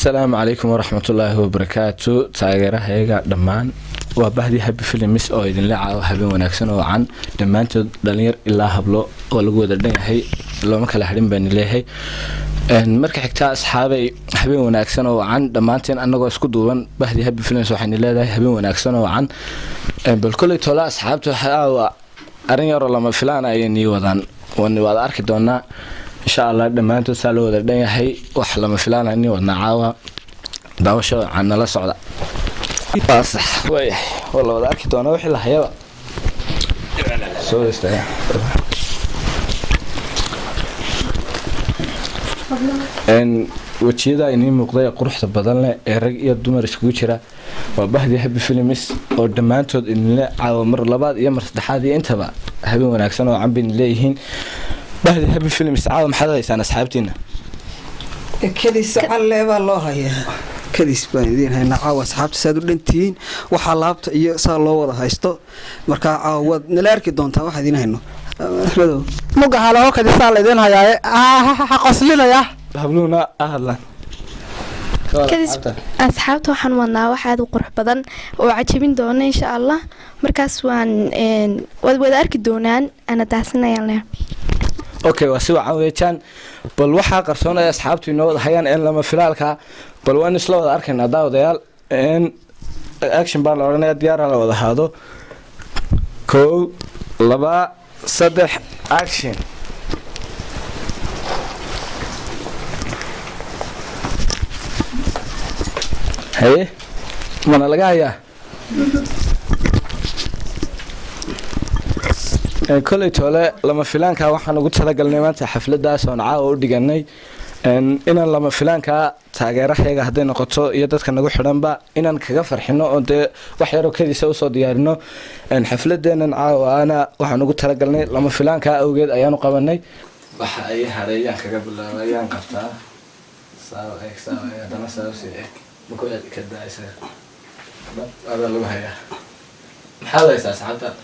السلام عليكم ورحمة الله وبركاته. تاgeeraha ayaga dhamaan waa bahdii happy films oo idin la caawa habeen wanaagsan oo can dhamaantood dhalinyar ilaa hablo oo lagu wada dhanyahay looma kala harin baan leeyahay marka xigta asxaabay habeen wanaagsan oo can dhamaanteen anagoo isku duuban bahdii happy films waxaan leedahay habeen wanaagsan oo can bal kulay tola asxaabta waxa arin yar oo lama filaan ay nii wadaan wada arki doonaa إن شاء الله دمانتو سالو ودا دنياhay wax lama filaanayni wadna caawa daawasho aan la socda صح way wala wada arki doona wixii la hayaba soo istay wajiyada inay muuqday quruxda badan leh ee rag iyo dumar isku jira waa bahdii happy films oo dhamaantood in la caawa mar labaad iyo mar saddexaad iyo intaba habeen wanaagsan oo canbin leeyihiin bahdi happy films caawa maxaad haysan asxaabtiina kadis alle baa loo hayaa kadis baan idin hayna caawa asxaabta saad u dhantiin waxa laabta iyo saa loo wada haysto marka caawa nala arki doontaa waxa idin hayno axmedow muga halo kadis la idin hayaa qoslinaya habluna ahlan kadis asxaabta waxaan wadnaa wax aad u qurux badan oo cajabin doona insha Allah markaas waan wada arki doonaan ana taasinayaan leh اوكي واسوا عاويتان بل waxa qarsoonaya asxaabtu inoo wada hayaan in lama filaalka bal waan isla wada arkayna daawadayaal in action bar la oranaya diyaar la wada haado 1 2 3 action hey mana laga hayaa كل توله لما فلان كا waxaan ugu talagalnay maanta xafladaas oo caawa u dhiganay inaan lama filaan ka taageeraheega haday noqoto iyo dadka nagu xiranba inaan kaga farxino oo wax yar oo kadiisa u soo diyaarino xafladeenan caawa ana waxaan ugu talagalnay lama filaan ka awgeed ayaan u qabanay waxa ay hareeyaan kaga bilaabayaan qabtaa dana saasi makoolad ka daaysa hada lagu hayaa maxaa haysaa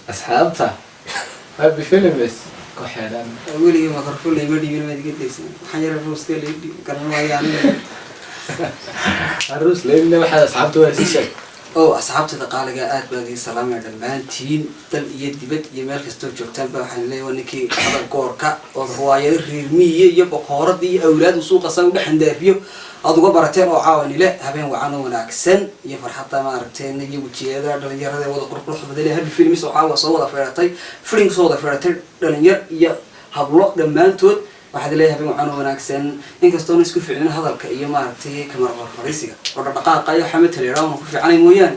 أصحابتا هابي فيلمز كحيلان ولي ما كرفوا لي بدي من ما تقديس حجر الروس تلي كرنوا يعني الروس لين واحد أصحابته ولا شيء أو أصحابته تقال جاءت بدي سلام يا دمان تين تل يدي بيت يمال كستوج جبتان بحن لي ونكي هذا كوركا والرواية الرمية يبقى قاردي أولاد وسوق صنع دحن دافيو أدوغو براتين oo caawani leh habeen wacan oo wanaagsan iyo farxadda ma aragteen iyo wajiyada dhalinyarada wada qurux badan leh happy films oo caawa soo wada feeratay films soo wada feeratay dhalinyar iyo hablo dhamaantood waxa leeyahay habeen wacan oo wanaagsan inkastoo aan isku fiicnaan hadalka iyo ma aragtay kamar farisiga oo dhaqaaqa iyo xamed taleeraan ku fiicanay mooyaan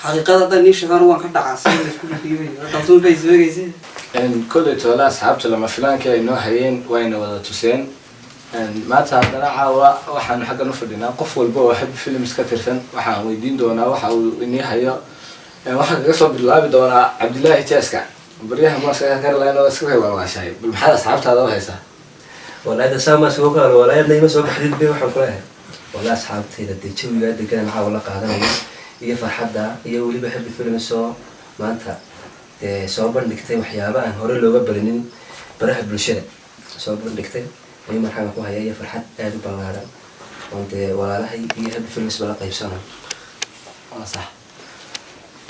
xaqiiqada dad niishadan waan ka dhacaasay isku dhiibay daltoon bay isweegaysi kulli tola asxaabta lama filaanka inoo hayeen wayna wada tuseen maanta hadana caawa waxaan xagga u fadhinaa qof walba oo happy films ka tirsan waxaan weydiin doonaa waxa uu inii hayo waxa kaga soo bilaabi doonaa Cabdullaahi Jeeska bariyaha maaska Carolina iska waashay bal maxaa asxaabtaada u haysaa walaal sama soo kala walaal nayma soo baxdid bay waxaan ku leeyahay walaal asxaabtayda dejiga degan caawa la qaadanaya iyo farxadda iyo waliba happy films oo maanta soo bandhigtay waxyaabo aan hore looga barinin baraha bulshada soo bandhigtay أي مرحلة كوها هي فرحة أهل بلغارة وأنت ولا هي هذا في النسبة لقيب سنة صح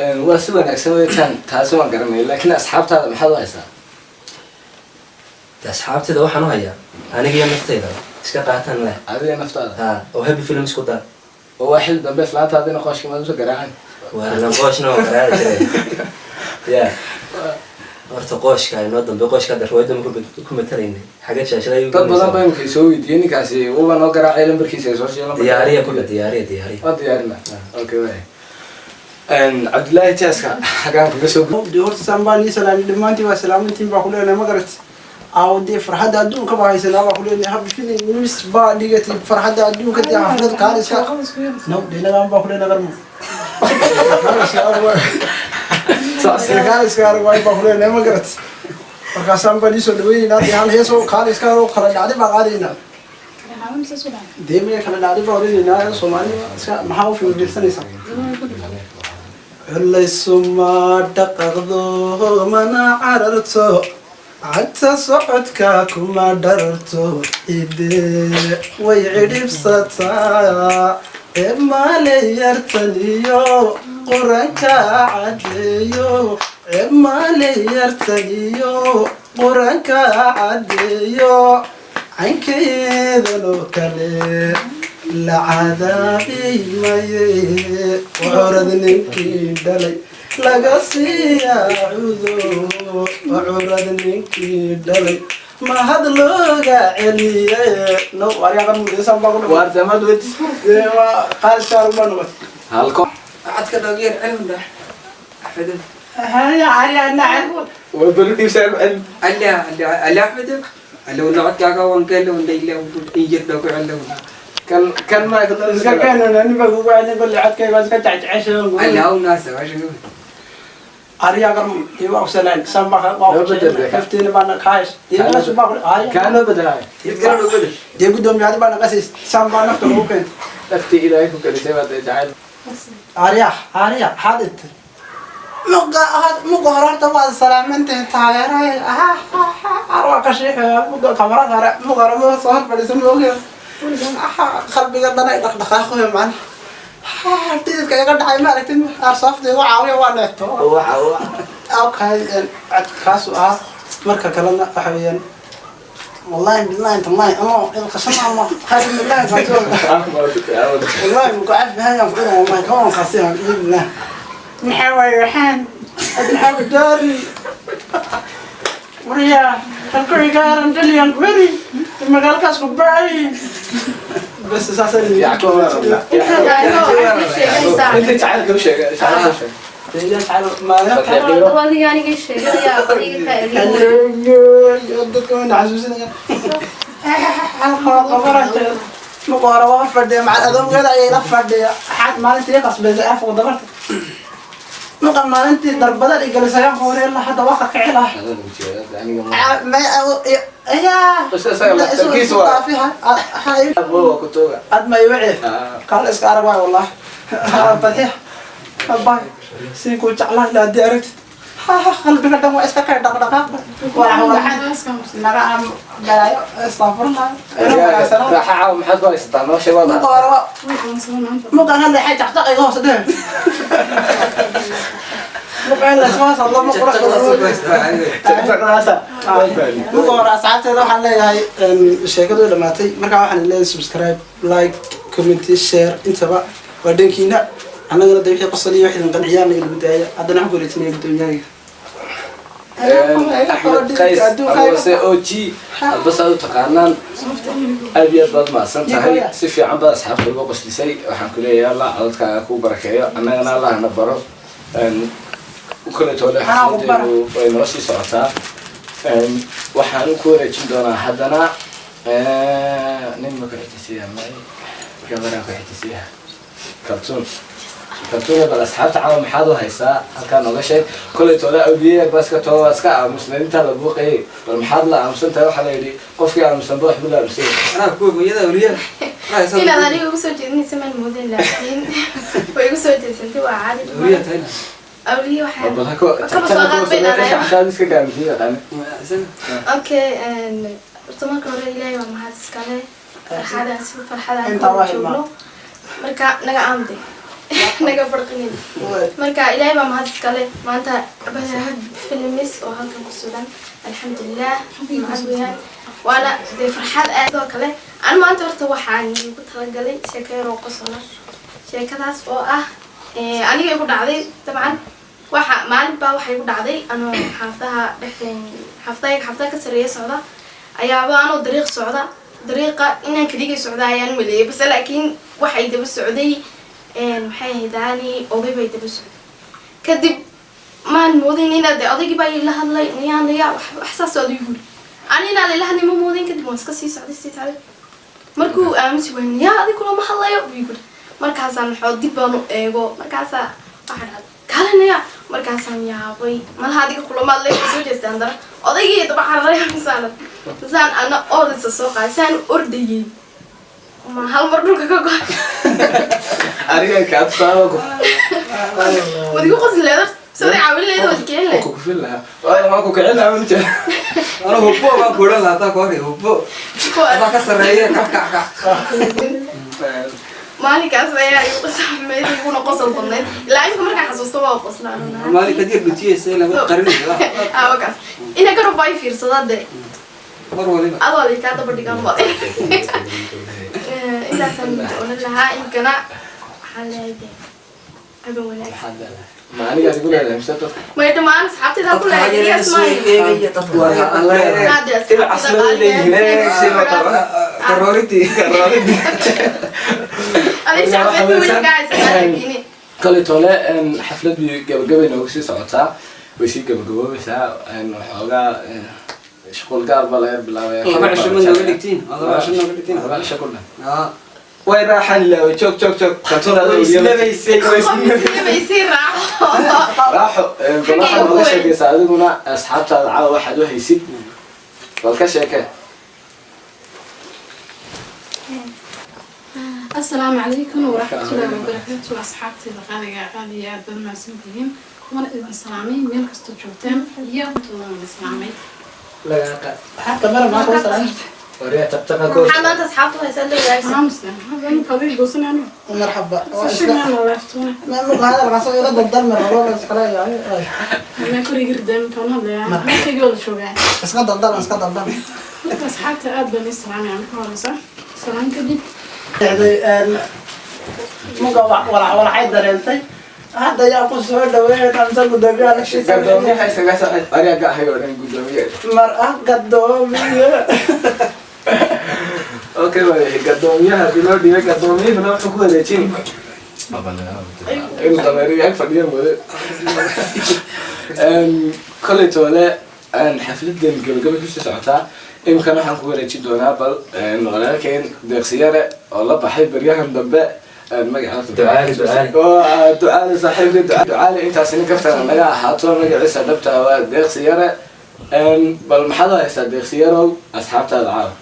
واسمع سوي كان تاسمع قرني لكن أصحابته هذا محل واسع أصحابته ده وحنا هيا أنا جاي نفتيله إسكاقاتن له هذه نفتاله ها وهبي في النسبة ده وواحد دم فلات هذه نقاش كمان زو قرعان وأنا نقاش نو قرعان يا أرتقاش كان نودم بقاش كده رويدة ممكن كمترين حاجات شاشة طب بدل ما يمكن يسوي ديني كاسي هو أنا قرأ علم بركيس يسوي ديارية كلها ديارية ديارنا أوكي باي إن عبد الله تاسكا حاجة كذا دور سامبالي سلام دمانتي وسلام انتي بقول أنا ما قرأت أو دي فرحة دادون كبار سلام بقول أنا حب فيني نمس بعدي فرحة دادون كده حفلة كارثة نو دي أنا بقول أنا غرم كارثة كارثة بقول أنا ما قرأت فكاسام بني سلوي نادي هل هي سو كارثة كارثة خلنا نادي بعدينا ديمي خلنا نادي بعدينا سوماني ما هو في مدرسة نسا اللي سما دقدو منا عررتو cagta socodka kuma dharto cidee way cidhibsataa eemaaley yartaniyo quranka cadeeyo eemaaley yartaniyo quranka cadeeyo caynkeedanoo kale la cadaabimaye curad ninkii dhalay laga siiyaa cudo curad ninkii dhalay mahad looga celiye no waryaaqan mudaysan baa ku dhaw waartamad wad qaalishaarubanu halko عدك دقير علم ده أحمد هيا علي نعم وبلدي سام علم علي أحمد لو نقعد كاكا وانكل ونديله ويجر ده كله كان ما يقدر كانوا أنا بقول أنا بقول لعد كي بس كتعج عشان علي هو ناس عشان أريا قرم يبغى سلام سامبا كفتين بنا خايش يبغى سباق أريا كانوا بدراي يتكلموا كده يبغى دوم يعد بنا قصيص سامبا نفط ممكن افتي اليك وكذا ما تجعل أريا حادث مقا هرارت بعض السلام أنت تعالى أروح كشيء مقا كاميرا هرا مقا رمو صور فلسم مقا خلبي قدنا يدخل أخوي معنا تيجي كي قد عاي مالك تم أرصف دي وعاوي وانا تو أو كاي كاسو مركا كلامنا أحيانا والله بالله أنت ما أنا القسم الله خايف من الله فاتور والله مقعد بهاي أقول والله كمان خاصين بالله محاوي ريحان محاوي داري وريا الكوري قارن دليان كوري المقال كاسكو باي بس أساسا يعقوب انت تعال كم شيء تعال ما والله يعني ايش يا طريقة يدكم عزوزنا الخبرات مقاربة فردي مع الأدم كذا يلفردي حد ما أنت يقص بزاف وضبط مقام ما أنت ضربة الإجلس يا خوري الله حتى واقع كعلا ما يا بس أسأل تركيز واحد فيها هاي هو كتوبة قد ما يوعي قال إسكار باي والله هذا فتح باي سيكون تعالى لا ديركت قلبي قدام وإسكار دق وحن نعم جاي استغفر الله راح أعاون حد كويس طبعا شيء واضح مقاربة مقارنة اللي حي تحتاج يغوص ده مقارنة اسمها الله مقارنة ساعات هذا وحن لي هاي الشيء كده لما تي مركب وحن لي سبسكرايب لايك كومنتي شير انت بقى وبعدين كينا أنا قلت ده في قصة لي واحد من عيالنا البداية عندنا حقول الاثنين الدنيا أحمد قيس أبو سي أو جي بس هذا تقارنان أبيض بعد ما سنتهي سفي عم بس حاب يبغى بس لسي وحن كليه يلا عدك أكو بركة أنا الله نبره وكل تولي حسيت وينرسي صعطة وحن كورة جندنا حدنا نم كحتسيها معي كبرنا كحتسيها كرتون بالأصحاب تعاون محاضو هيسا كان ولا شيء كل تولا أبيه بس كتوا أسكع مسلمين تلا بوقي بالمحاضلة أمسن تروح على يدي قفي على مسنبوح بلا بسيط أنا أقول بيدا وليا إلى ذلك يقصد جدني سمع الموديل لكن ويقصد جدني وعادي وليا تاني أولي واحد والله كو تكلم بين عشان نسك كان فيه يعني أوكي ارتمك ورا إلهي وما هاد سكالي فرحة أسف فرحة أنت واحد ما مركا نجا عمدي نجا برقين مركا إلهي وما هاد سكالي ما أنت بهاد فيلميس وهالكم السودان الحمد لله معزويان وأنا دي فرحة أدو كله أنا ما أنت ورت وحاني كنت هلقلي شكاير وقصنا شكاير أسبوع أنا يقول عادي طبعا waxa maalin baa waxay ku dhacday anoo xaftada ka sareeyo socda ayaaba anoo dariiq socda dariiqa inaan kaliya socda ayaan maleeyay bas laakiin waxay daba socday maxay hidaani oday bay daba socday kadib maan moodin in aad odaygi baa ila hadlay niyaanaya wax saas oo igu anina la ilaahni ma moodin kadib waan iska sii socday markuu aaminsi weyn yaa adigu lama hadlayo igu markaasaan xoodib baan eego markaasa waxa كلنا مركزان يا أبوي ما هذيك كل ما اللي يسوي جستاندر أضيجي طبعا على مثلا أنا أورد السوق عشان أردي ما هالمرة كذا أريد كات صاروا ودي قصة لا سوري عامل لي ده وتكلم كوكو فيلا أنا ما كوكو عيل عملت أنا هبو ما كولا لا تاكوري هبو أنا كسرية كح maalinkaas ayaa igu qasabmay iguna qosol badnayd ilaa inta markaan xasuusto waa qoslaan مالك كثير بتيجي لما قرني wakaas ina ka rubay fiirsada de مرة لي adoo la ka daba dhigan baday intaasan oran lahaa inkana waxaan leeyahay aban wanaagsan ما أنا قاعد أقول هذا مستقبل ma dhamaan asxaabtida ku leeyahay كرورتي كل طلع حفلة بجبجبة نوكسي ساعتها ويصير جبجبة بس وحاجة شغل قال بلا طبعا عشان من نقولتين هذا عشان نقولتين هذا شغلنا وين راح حل تشوك كاتونا راحوا بلاحظ ما شيء يساعدونا أصحاب على واحد وهيسيب والكشكة السلام عليكم ورحمة الله وبركاته أصحابتي الغالية غالية بدنا سنتين وأنا إذا سلامي مين كستو جوتين يا بدنا سلامي لا حتى مرة ما كنت سلام وريا تبتغى كل maxaa maanta asxaabtu haysan leeyahay أنا مسلم هذا أنا قبيل قوسنا أنا مرحبا فشلنا أنا لفتونا ما هذا الغسول يرد الدم من الرول بس خلاص يعني ما كوري قردم كنا هذا ما تقول شو يعني بس قد الدم بس قد الدم أصحابتي أد بني سلامي عم كورسة سلام كذي يعني مو ولا حد درينتي هذا يا أبو سعود وين أمسك قدامي على شيء قدومي هاي سجاسة أريا قاعد هيورين قدومي مرأة قدامي أوكي قدومي هذي لو دي قدومي بنا حكوا ذي شيء إنه تمارين يكفي اليوم ولا كل تولا أن حفلة دين قبل كل ساعتها يمكن أن نكون رجيت دونا بل ولكن دقيقة والله بحب بريهم دباء دعاء صاحب دعاء أنت سنين كفتر نجا حاطون نجا لسه دبتها دقيقة بل محلا لسه دقيقة أصحاب العاب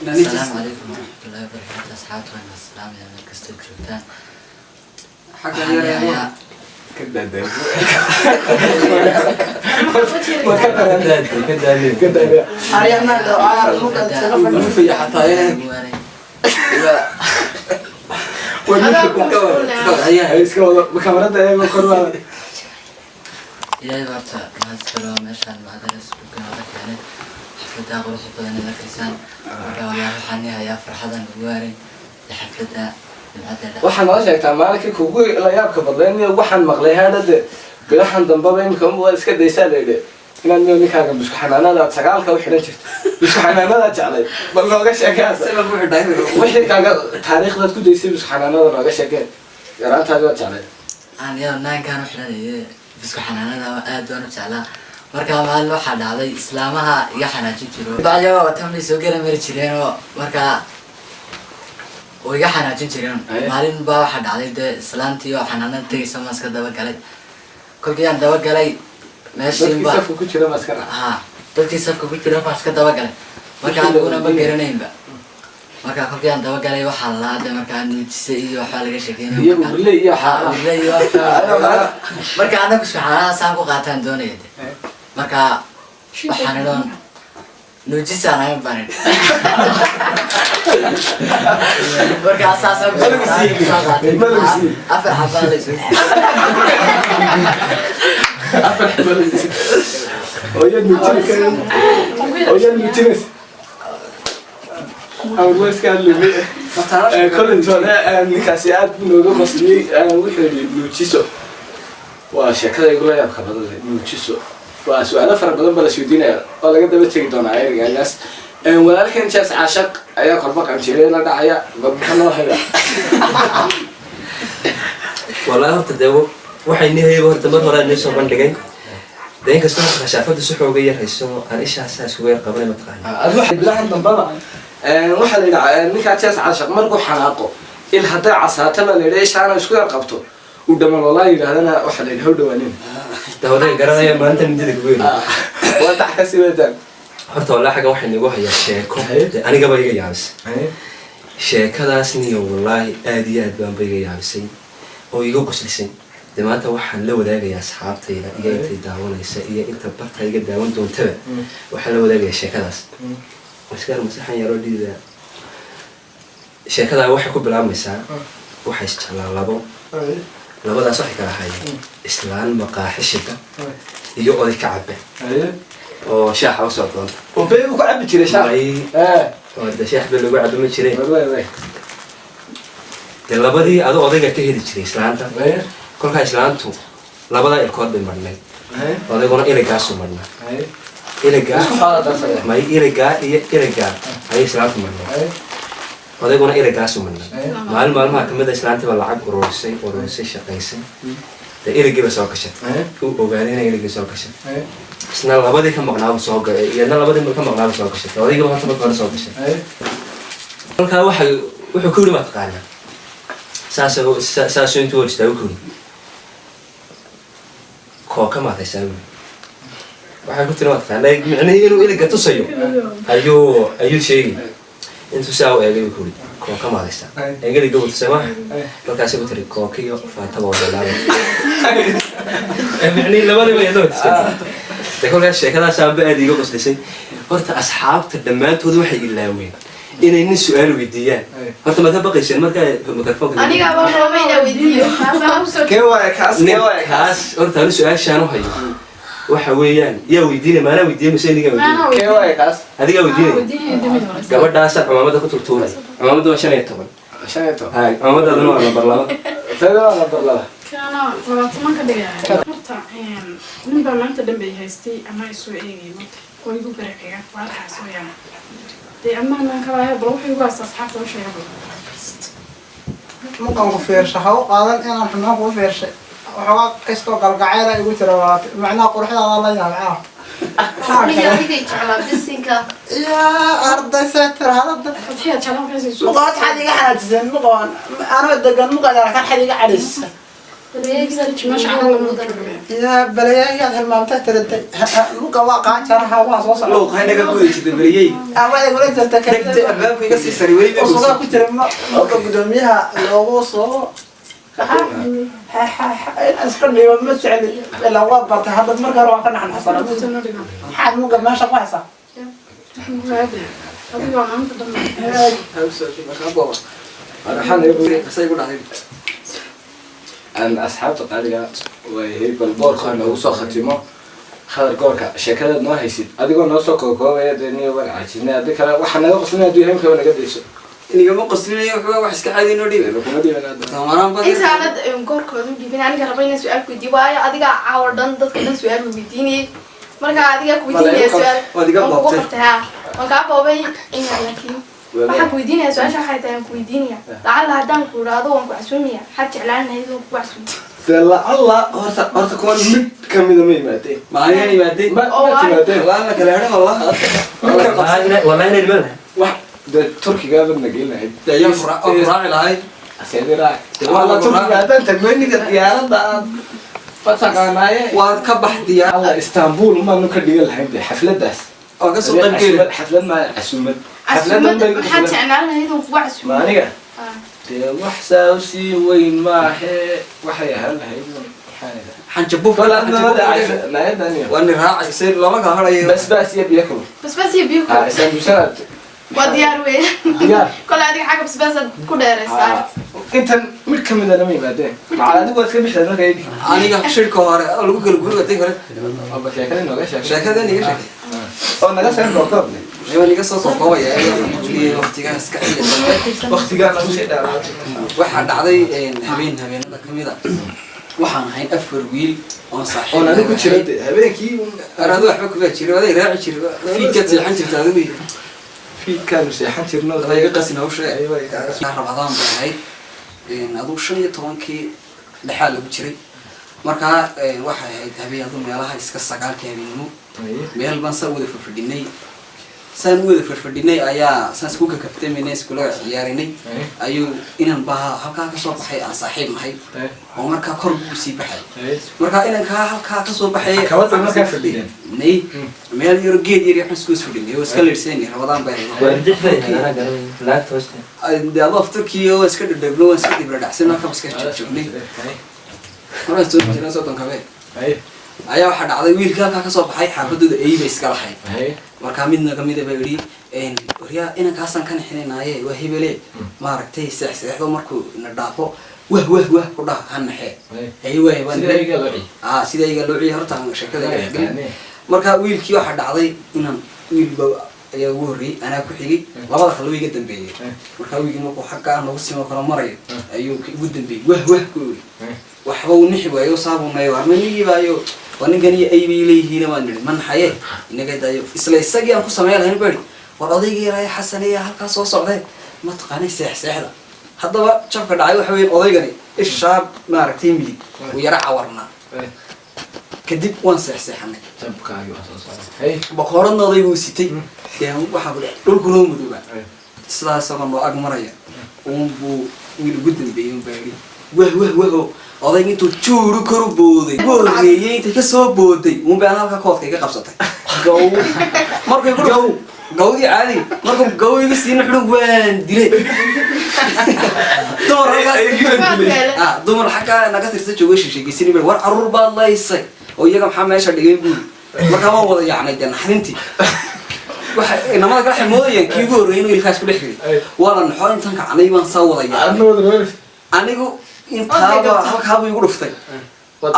السلام عليكم ورحمة الله وبركاته أصحابكم السلام يا مركز تجربتان حكا كده ده كده أريانا دعاء في حتى بكاميرا ده بكرة إلهي بارتا ما أذكره ماشان ما درس بكرة كان حفلة غروح بدن الكريسان ويا حنيها يا فرحة نواري لحفلة waxaan noo sheegtaa maalinkii kugu la yaabka badnayn waxaan maqlay haadada bilahan dambaba imika waa iska daysaa leedhe inaad ninkaaga bisku xanaanada sagaalka u xidhan jirto bisku xanaanada jeclay bal nooga sheekee wixii kaaga taariikhdaad ku daysay bisku xanaanada nooga sheekee yaraantaadi waad jeclay aan yaa naankaan u xidhanayay bisku xanaanada aad baan u jeclaa markaa maalin waxaa dhacday islaamaha iga xanaajin jiro bacdiyaa watamay soo gara mari jireen oo markaa ويجا حنا جنجرين مالين با واحد عليه ده سلامتي وحنا نتيجي سما سكت دوا قلي كل كيان دوا قلي ماشي با كيسف كل شيء ما سكر ها كيسف كل شيء ما سكت دوا قلي ما كان يقولون بقرنين با ما كان كل كيان دوا قلي وحلا ده ما كان يجسي وحلا ليش كين يقول يا حا ما كان أنا بس حلا سامو قاتن دوني ده ما كان وحنا لون نوجس أنا يبان برجع أساسا ملوسي أفر حبالي أفر حبالي ويا نوتينس أول ويس كان لي كل جونا نكاسيات نوجو مسلي وحدي نوتيسو وشكله يقول يا بخبر نوتيسو وسؤال فربنا بلا سودينا ولا قد بتيجي دونا عير الناس ولكن جالس عاشق أيها قربك عم تشيلين لا داعية بمحل هذا والله هرت داو waxay nihay horta mar hore inay soo bandhigay deen kasta waxa shaafada si xoogay hayso aan isha asaas ugu yar qabanay mataqaan الواحد بلا دنبابا waxa la yiraahdaa ninka jaas caashaq markuu xanaaqo il haday casaata la leeyahay ana isku yar qabto u dhamaan wallahi yiraahdana waxa la yiraahdo dhawaanin dawada garanaya maanta midida ku weyn wada ka siweedan horta wallahi xaga waxay nagu hayaa sheeko aniga ba iga yaabis sheekadaas niyo wallahi aad iyo aad baan ba iga yaabisay oo iga qoslisay dee maanta waxaan la wadaagayaa asxaabtayda iyo intay daawanaysa iyo inta barta iga daawan doontaba waxaan la wadaagayaa sheekadaas maskaar masaxan yaroo dhiida sheekadaa waxay ku bilaabmaysaa waxay isjeclaa labadaas waxay kala hayeen islaan maqaaxishida iyo oday ka cabbe oo shaaxa usoo doonta oo beebu ku cabi jiray oo de sheex bee lagu cabo ma jireen dee labadii adoo odayga ka heli jiray islaanta kolkaa islaantu labadaa ilkood bay marnayd odayguna iligaasu marnaa may iligaa iyo iligaa ayay islaantu marnayd odayguna iligaasu marnaa maalmaha kamida islaantiba lacag ururisay shaqaysay dee iligiiba soo gashay uu ogaaday inay iligii soo gashay isna labadii ka maqnaaba soo galay iyadna labadii ka maqnaaba soo gashay odaygiiba horta marka hore soo gashay kolkaa wuxuu ku yidhi ma taqaanaa saasuu intuu hor istaagu ku yidhi kooka maadaysaa wili waxay ku tiri ma taqaanaa micnihii inuu iliga tusayo ayuu sheegay intuu saa u eegay ku yidhi kooka maadaysaa eegaliga wuu tusay maaha markaasay ku tiri kooka iyo faataba oo dalaabay micnihii labadiiba iyadoo tusay dee kolkaas sheekadaas aanba aada iiga qoslisay horta asxaabta dhammaantooda waxay ilaaween inay nin su-aal weydiiyaan horta ma ka baqayseen markaa mikrofoonka kaas horta anu su-aashaan u hayo waxa weeyaan yaa weydiinay maanaa weydiiyay mise niga weydiinay adigaa weydiinay gabadhaasa cumaamada ku turtuuray cumaamada waa 15 cumaamadaaduna waa lambar 2 كأنا لبعض كده مرتا من برنامج دم بيهستي أما يسوي إيه ويجو بركة وعلى حسوي يعني دي أما من كلاها بروح يبغى أصحاب وش يبغى ممكن كفيرش هاو قادن أنا حنا كفيرش وحوا كيسكو قلقعيرة يقول ترى معناه قرحة الله يجمعه يا أرض ستر هذا مقعد حد يقعد زين مقعد أنا بدقن مقعد أنا حد يقعد يا بليا يا هالمامتة تردد مقعد واقع ترى هوا صوص لو خلينا نقول يجي بليا أما يقول أنت تكلمت أبغى يقصي سريوي وصلنا كنت لما قدوميها لو صو أذكر لي وما تعل الأواب بتهبط مرة روح كنا حنحصل حد مو قبل ما شافه حصل أنا أصحاب تقاليا وهي بالبور خان وصل ختمه خير قولك شكلت ما هيسيد أديكون نوصل كوكوة دنيا وعشنا أديك وحنا قصنا دويهم كمان قديش إني قبل قصدي يحوى وحسك عادي نودي تمام بدي إنت أنا مقولكوا دي أنا قربين سؤال كودي وايا أديك عوردان ضد سؤال وبيديني مركا أديك كوديني سؤال وأديك بوقتها مركا بابي إني لكن waxaan weydiinaya su-aasha waxay tahay ku weydiinaya lacala haddaan ku idhaahdo waan ku casuumaya waxaad jeclaan lahayd oo ku casuumta الله هرت كون مد كم إذا ما يماتين ما هي يماتين ما يماتين والله كلام والله أنا الملها واحد تركي قابل نقيلنا هيد يا فراغ لهاي سيدي راعي والله تركي هذا أنت مني الديارة ده فتقاناية وكبح ديار الله إسطنبول ما نكدي الحين حفلة داس أو قصة طبيعية حفلة ما عسومة waxaad jeclaan lahayd oo kugu casuumay ما أنا وحسا وسي وين ما هي وحي هلا هي حنجبوه ولا ما لا يدني وأنا راعي يصير لما كهري بس يبي ياكل بس يبيكم سندوتشات وديار وين ديار كل هذه حاجة بس كدارس انت مid kamid ah ma yimaadeen macaladu waa iska bixiyay markay aniga shirka hore lagu kala guriga tii hore aba sheekada nooga sheekada niga sheekay oo naga soo koobkob ayuu niga soo koobaya waqtigaas ka xilli waqtiga lagu soo dhaaro waxa dhacday habeenada kamida waxaan ahayn afar wiil oo saaxiib oo anigu jiray habeenkii aradu waxba ku jiray waday raaci jiray fiidka seexan jirtay adigu fiidkan seexan jirno ayga qasina u sheegay Ramadaan baa aduu 15kii dhaxal lagu jiray marka waxay ahayd habeenadu meelaha iska 9kii habeenimo meel baan soo wada fadhinay ayaa saan isku ka kaftaynay iskula ciyaarinay ayuu inaan baa halka ka soo baxay aan saaxiib nahay oo marka kor buu sii baxay marka inaan ka halka ka soo baxay kawada marka fadhinay nay meel yar geed yar waxaan isku fadhinay oo iska leersanay Ramadaan baa ay dad afterkii oo iska dhadhablo iska dibra dhacsan marka iska joognay markaan soo jirnay soddonka bee ayaa waxaa dhacday wiilkii halkaa kasoo baxay xaafadooda eeyba iska lahayd markaa midna kamida baa yidhi waryaa inankaasaan ka nixinaynaye waa hebele maaragtay seexseexdo markuu na dhaafo wah ku dhah ha naxee sida iga loo ciya horta sheekada markaa wiilkii waxaa dhacday inaan wiilba ayaa ugu horreeyey anaa ku xigay labada kale iga dambeeyey markaa wiilkii markuu xaggaa nagu simo kala marayo ayuu ugu dambeeyey wah ku iri waxba uu nixi waayo saabunayo armanigiibaayo waa ninkan iyo aybay leeyihiin waan nidhi ma naxaye inaga dayo isla isagii aan ku sameyn lahayn bari war odaygii yaraaye xasaneeya halkaa soo socdee ma taqaanay seexseexda haddaba jabka dhacay waxa weeye odaygani ishaa maaragtay midig uu yara cawarnaa kadib waan seexseexanay bakooradna odaybuu sitay waxaa ku dhulku noo madooba sidaa isagoo noo ag maraya uunbuu wiil ugu dambeeyey unbaa yidhi wah odayga intuu juuru koru booday ugu horreeyey intay kasoo booday uunbay aan halkaa koodka iga qabsatay markay gawdii caadiga markuu gaw iga siina xudhug waan dilay dumar xaggaa naga tirsa jooga sheegeysani war caruur baad laysay oo iyaga maxaa meesha dhigay buuri markaa waan wada yaacnay dee naxdintii waxay namada kala ximoodayaan kii ugu horreeyay inuu ilkaas ku dhex riday waa la naxo intan kacnay baan saa wada yaacnay anigu intaaba halkaabuu igu dhuftay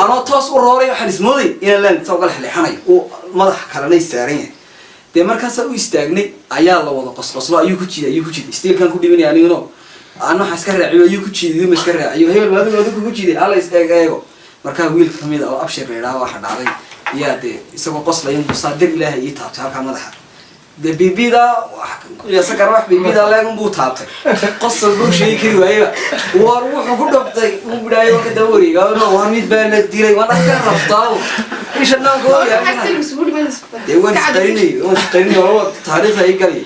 anoo toos u rooray waxaan ismooday inaan laan saa uga lexleexanayo uu madaxa kalanay saaran yahay dee markaasaa u istaagnay ayaa la wada qosqoslo ayuu ku jiiday istiilkaan ku dhibanaya anigano ana waxaa iska raaciyo ayuu ku jiiday ma iska raaciyo hebel maadu kugu jiiday hala is eego markaa wiil kamid oo abshir reedhaa waxa dhacday iyaa dee isagoo qoslayan busaa dir ilaahay ii taabtay halkaa madaxa dee bibida kuyasa gara wax bibida leegun buu taabtay qosol buu sheegi kari waayeba war wuxuu ku dhaftay uu bidhaayo ka daba wareega waa mid baa la dilay waan aska raftaawo isha nankooya dee waan isqarinay taariikha ay galay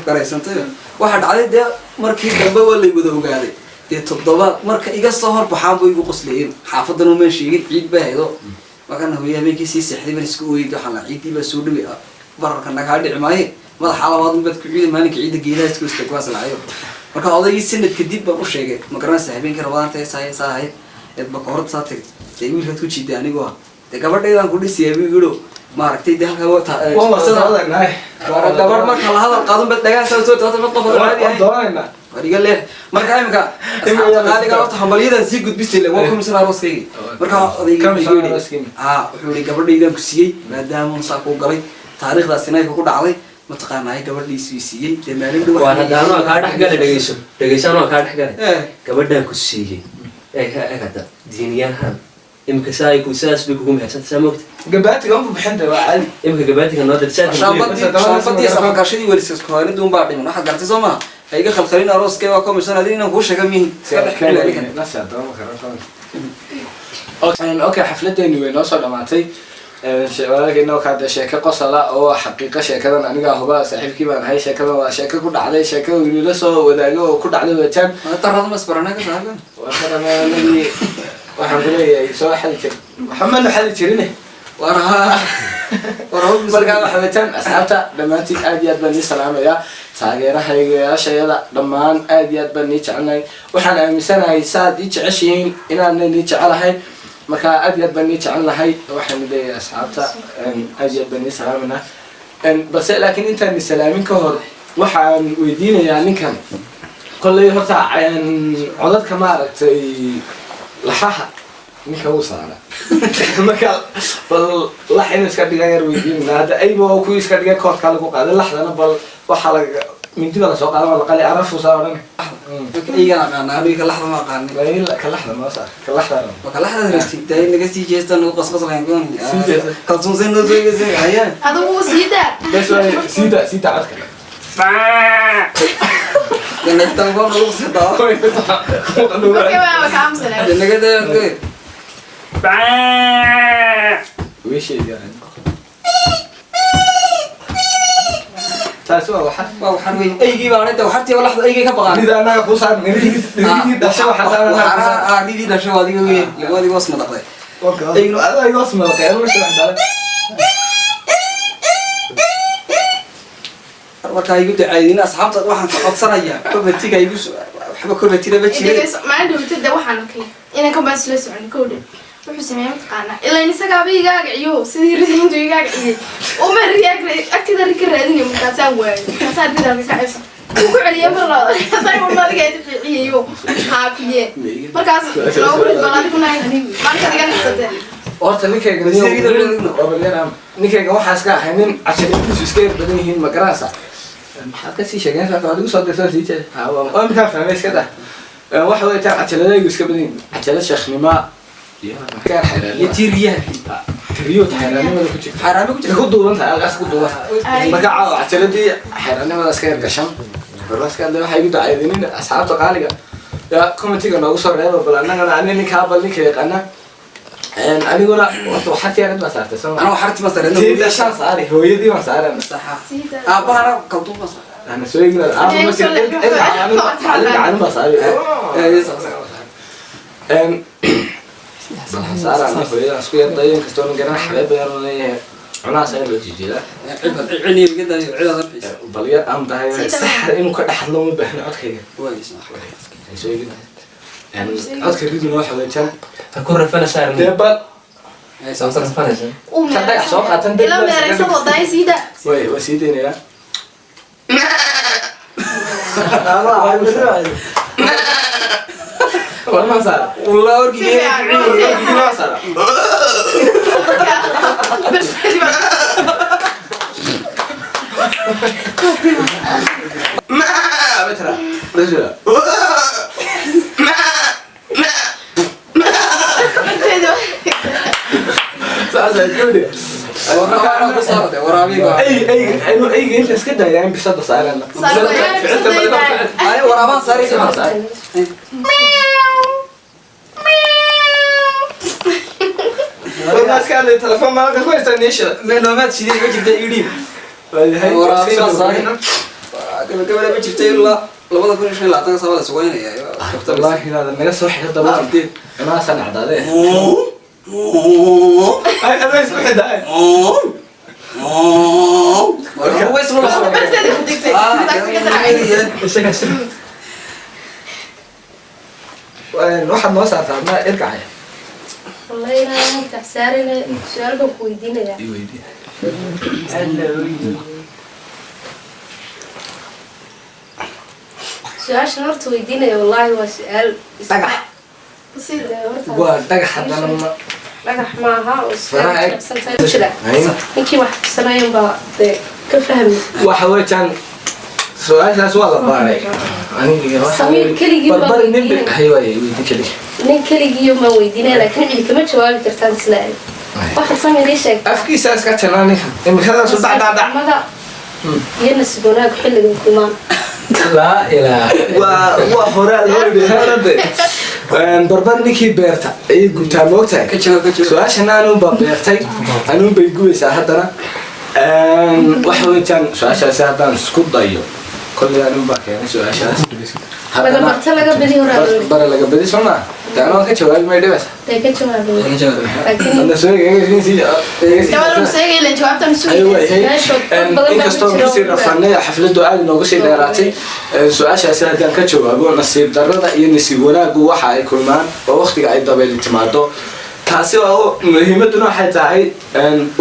garaysantayo waxaa dhacday dee markii dambe waa lay wada ogaaday dee toddobaad marka iga soo horbaxaan buu igu qoslayeen xaafadan umaan sheegin ciid baa haydo markaan hooyay habeenkii sii seexday baan isku ooyay waxaan la ciidii baa soo dhawi bararka nagaa dhici maaye madaxa labaad unbaad ku ciiday maalinka ciidda geedaha isku istaagwaas lacayo marka odaygii sanad kadib baan u sheegay ma garanaysa habeenkii rabadaanta saa ahayd eed bakoorad saa tagay dee wiilkaad ku jiiday anigoo dee gabadhaydaan ku dhisaya buu yidho maaragtay dee halkaa gabadh marka la hadal qaadun bad dhagaansaa soo taata mid qof wariga leex marka imika qaaliga horta hambalyadan sii gudbistay waa komisar arooskaygi marka odayga wuxuu yidhi gabadhaydaan ku siiyey maadaama saa kuu galay taariikhdaasina ay ku dhacday mataqaanaa gabadhiisii siiyey dee maalin dhow waan hadaanoo kaa dhexgalay dhegeysanoo kaa dhexgalay gabadhaan ku siiyey eegada diiniyahan imika sidaas bay kugu mahadsantahay saa moogta gabaatiga unbu bixinta waa caadi imika gabaatiga noo shaambadii safarkaashadii weliskooynadii unbaa dhiman waxaad gartay soo maha hayga khalkhalin arooskee waa komisan adin inaan kuu sheega mihin iska dhex okay xafladeeni way noo soo dhamaatay walaalkeena oo kaade sheeko qosala oo xaqiiqo sheekadan aniga huba saaxiibkii baan ahay sheekadan waa sheeko ku dhacday sheeko wiilala soo wadaagay oo ku dhacday wataan tarada masbarana ka saaxiibkan waxaan waxaan ku leeyahay soo xali jir waxaan ma xali jirine markaa waxawetaan asxaabta dhammaantiin aad iyo aad baan ii salaamayaa taageerahaygayaashayada dhammaan aad iyo aad baan ii jecelnahay waxaan aaminsanahay saaad ii jeceshihiin inaanay ii jecelahay markaa aad iyo aad baan ii jecelnahay waxaan leeyahay asxaabta aad iyo aad baan ii salaamanaa balse laakiin intaan salaamin ka hor waxaan weydiinayaa ninkan kolley horta codadka maaragtay laxaha ninka uu saara marka bal lax inuu iska dhigan yar weydiinayna hadda ayba kuwii iska dhigay koodkaa lagu qaaday laxdana bal waxaa laga mindida lasoo qaada waa laqali arafu saa odhan igan aqaana aniga laxda ma aqaanin ka laxda noo saar ka laxda dee naga sii jeesta nagu qasqaslayn kalsuunsan noo soo igasay hayaan adigu siidaa bes sida codka nagtan baa nagu sii daawa naga dee taasi waa waxan wey aygii baa anada waxartii laxda aygay ka baqaan nida anaga ku saar nidii dhasho waxaa saarana nidii dhasho adiga wey labadii hoos madaqday aynu adiga hoos madaqay anu meesha wax dhalay markaa igu dacaydin asxaabta waxaan ka codsanayaa babatiga igu waxba komatina ma jirin maalin dhawta de waxaan arkay inaan ka baas la socon kowdhe wuxuu sameeyay mataqaanaa ilaa isagaaba igaaga iyo sidii ridintu igaaga iyo uma riyaag agtida rika raadinay markaasaan waayay markaasaan ridaal ka caysa ku celiya mar la say ma madiga ay ficiyo haafiye markaas loo rid balad ku nahay marka diga nixsade horta ninkayga waxaas ka ahay nin cashadiisu iska yar badan yihiin ma garanaysa maxaad kasii sheegeen saaka adigu soo dirtay sii jeed waa midkaan fahmay iska dah waxa weeye taan cajaladaygu iska badan yihiin cajalad sheekhnima iyo tiriyo xayraanimada ku jirta xaraami ku ku duuban tahay alkaas ku duuban marka caawa cajaladii xayraanimada iska yar gashan barnaamijka hadda waxay igu dacaydinin asxaabta qaaliga yaa commentiga noogu soo reeba bal annagana ani ninkaa bal ninka yaqaana aniguna waxaad yaanad baa saartay soo ana waxarti ma saareen tiida shan saari hooyadii baan saaran saxa aabahana kaltuun ma saareen أنا سويت لنا أنا مثل عنو بصاري صار أنا خويا سكوير طيب كستون قرنا حبايب يروني عناص هاي اللي تجي لا عيني جدا عيدا بليا أم تهاي سحر إنه كل أحد لهم بهنا أخير كويس سويت لنا يعني أذكر فيديو واحد ويتم فكر رفنا صار دبل صار رفنا زين تدق سوق تندق ila meeraysa waday sida وي وسيدين يا والله صار والله ورقي ما صار ما بترى رجل صار جودي اي انت اسكت يعني بصدق صار لنا اي ورابان صاري والناس كان التليفون ما لقى كويس تنيش معلومات شديد ما جبت يقولين هي ورابان صاري قبل ما جبت يلا لبدا كل شيء لا تنسى ولا سوينا والله هذا ما يصح حتى ما انا سنع هذا انا اسمع هذا هو اسمه واحد ما صار ما ارجع والله أنا تحسارنا سؤال بكويدين يا سؤال شنورت ويدينا والله هو سؤال دقح بسيط ودقح حتى لما دقح معها وسؤال سنتين إنكي واحد سنة يوم كفهمي وحويتان سؤال والله بارك سمير كلي بربر النبي ايوه ويدي كلي nin keligii ma weydiinay laakiin cidi kama jawaabi kartaan islaahay waxa sameeyay sheeg afkiisa iska tanaani imkada soo dhacda mada yana sigonaag xilliga kumaan la ilaa wa hore loo dhigay barbar ninkii beerta ay gutaa moogtahay su'aashan aanu beertay aanu bay guwaysaa haddana waxa weeyaan su'aashaas haddaan isku dayo kulli aanu baa keenay su'aashaas laga barta laga badi horaa bara laga badi soo ma taano ka jawaab ma dhibas tay ka jawaab laakiin ana soo yeeyay si jawaab seegay la jawaabtan su'aal inkastoo kusii rafanay xafladu aad noogu sii dheeraatay su'aashaas haddaan ka jawaabo nasiib darrada iyo nasiib wanaagu waxa ay kulmaan oo waqtiga ay dabeel timaado taasi oo muhiimaduna waxay tahay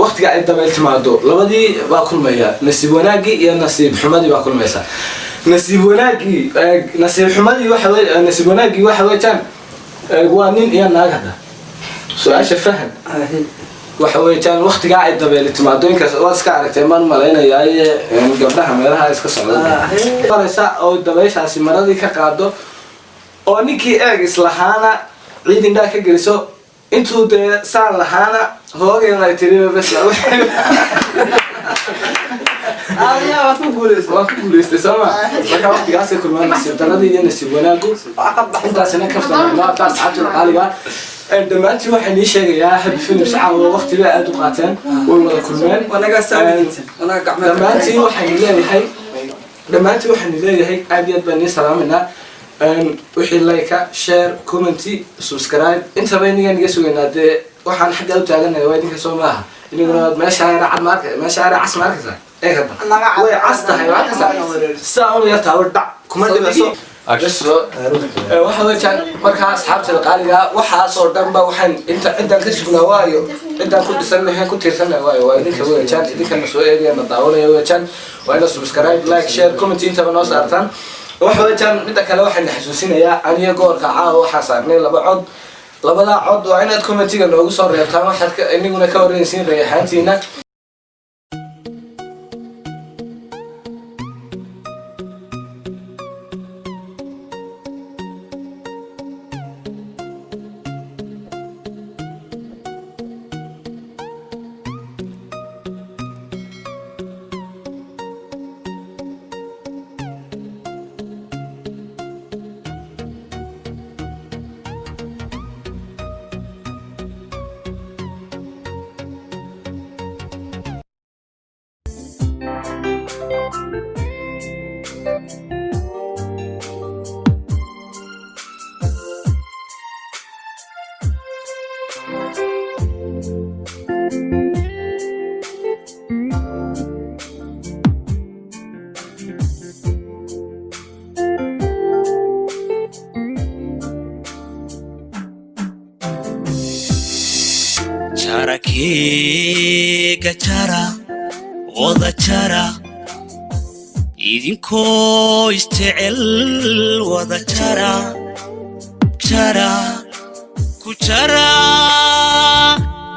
waqtiga ay dabeel timaado labadii baa kulmaya nasiib wanaagi iyo nasiib xumadii baa kulmaysa nasiib wanaagi nasiib xumadii waxa weey nasiib wanaagi waxa weeyaan waa nin iyo naag hada su'aasha faham waxa weeyaan waqtiga ay dabeel timaado inkaas oo iska aragtay man maleynaya gabdhaha meelaha iska socdaan baraysa oo dabeeshaasi maradii ka qaado oo ninkii eeg islahaana ciid indhaa ka geliso intuu dee saan lahaana hoogeena ay tiri bas waa ku guuleystay sooma marka waqtigaasay kulmaan nasiib daradii iyo nasiib wanaagu intaasina kaftanaa asxaabta qaaliga dhammaantii waxaan ii sheegayaa habi films caawa waqtiga aad u qaateen way wada kulmeen dhammaantii waxaan leeyahay aad iyo aad baan ii salaaminaa wixii like share comment subscribe inta bay niga niga sugaynaa dee waxaan xagga u taaganahay waa idinka soo maaha inaguna meesha ay racad marka meesha ay racas markaysa ee way cas tahay markaysa saa uu yartaa dhac kuma dhibaso waxa weeyaan markaa asxaabta qaaliga waxaasoo dhanba waxaan inta cidan ka sugnaa waayo cidan ku dhisanahay ku tiirsanay waayo waa idinka weeyaan idinka soo eegayna daawanaya weeyaan waa ina subscribe like share comment inta noo saartaan waxa weeyaan mid kale waxaan xasuusinayaa aniga goorka caawa waxa saarnay laba cod labada cod waa inaad commentiga noogu soo reebtaan waxaad inaguna ka wareysiin reeyahantiina Charakega chara, oda chara, idinko istecel wada chara, chara, kuchara,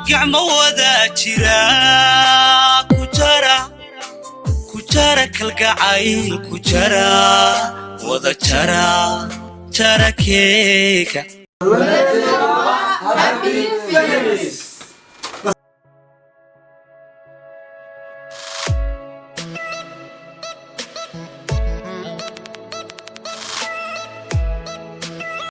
gacmo wada jira, kuchara kalgacayl kuchara, wada chara, charakega. Happy Feliz!